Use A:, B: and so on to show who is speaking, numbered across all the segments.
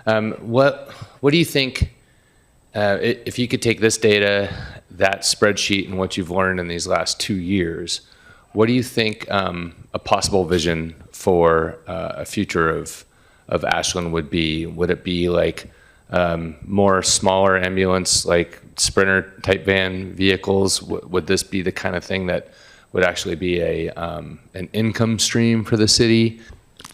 A: What do you think, if you could take this data, that spreadsheet, and what you've learned in these last 2 years, what do you think a possible vision for a future of Ashland would be? Would it be like more smaller ambulance, like Sprinter type van vehicles? Would this be the kind of thing that would actually be an income stream for the city?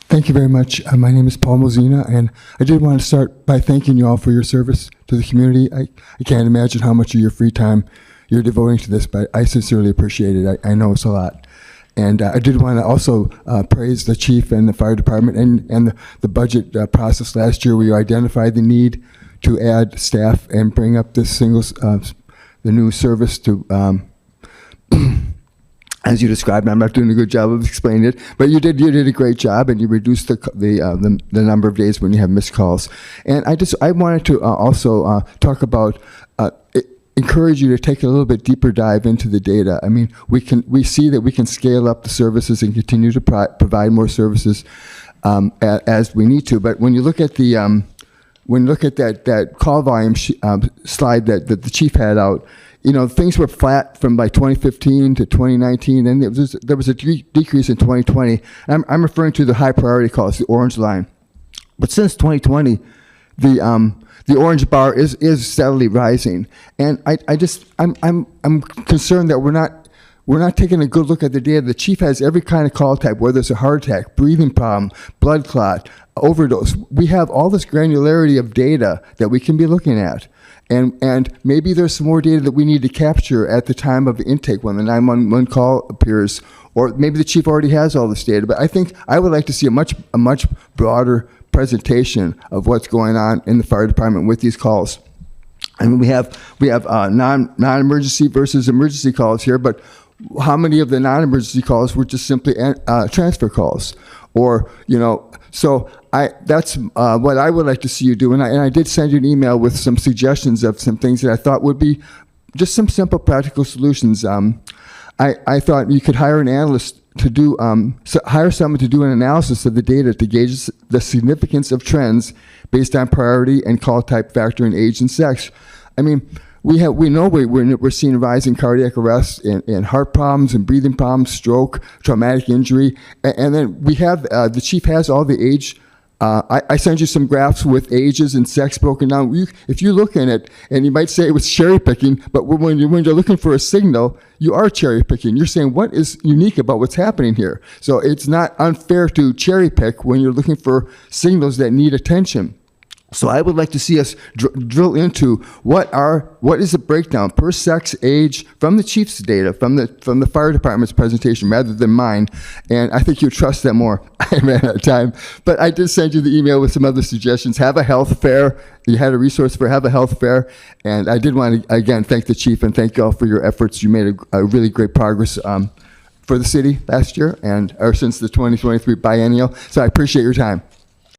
B: Thank you very much. My name is Paul Mozina, and I did want to start by thanking you all for your service to the community. I can't imagine how much of your free time you're devoting to this, but I sincerely appreciate it. I know it's a lot. And I did want to also praise the chief and the fire department and the budget process last year, where you identified the need to add staff and bring up this the new service to, as you described. I'm not doing a good job of explaining it, but you did a great job, and you reduced the number of days when you have missed calls. And I wanted to also talk about encourage you to take a little bit deeper dive into the data. I mean, we see that we can scale up the services and continue to provide more services as we need to. But when you look at that call volume slide that the chief had out, things were flat from like 2015 to 2019, and there was a decrease in 2020. I'm referring to the high priority calls, the orange line. But since 2020, the orange bar is steadily rising, and I'm concerned that we're not taking a good look at the data. The chief has every kind of call type, whether it's a heart attack, breathing problem, blood clot, overdose. We have all this granularity of data that we can be looking at. And maybe there's some more data that we need to capture at the time of intake when the 911 call appears, or maybe the chief already has all this data. But I think I would like to see a much broader presentation of what's going on in the fire department with these calls. I mean, we have non-emergency versus emergency calls here, but how many of the non-emergency calls were just simply transfer calls? Or, so that's what I would like to see you do. And I did send you an email with some suggestions of some things that I thought would be just some simple practical solutions. I thought you could hire an analyst to hire someone to do an analysis of the data to gauge the significance of trends based on priority and call type, factor, and age and sex. I mean, we know we're seeing rising cardiac arrests and heart problems and breathing problems, stroke, traumatic injury, and then we have the chief has all the age. I sent you some graphs with ages and sex broken down. If you look in it, and you might say it was cherry picking, but when you're looking for a signal, you are cherry picking. You're saying what is unique about what's happening here. So it's not unfair to cherry pick when you're looking for signals that need attention. So I would like to see us drill into what is the breakdown per sex, age from the chief's data, from the fire department's presentation rather than mine, and I think you'll trust that more. I ran out of time, but I did send you the email with some other suggestions. Have a health fair. You had a resource for Have a Health Fair, and I did want to again thank the chief and thank you all for your efforts. You made a really great progress for the city last year or since the 2023 biennial. So I appreciate your time.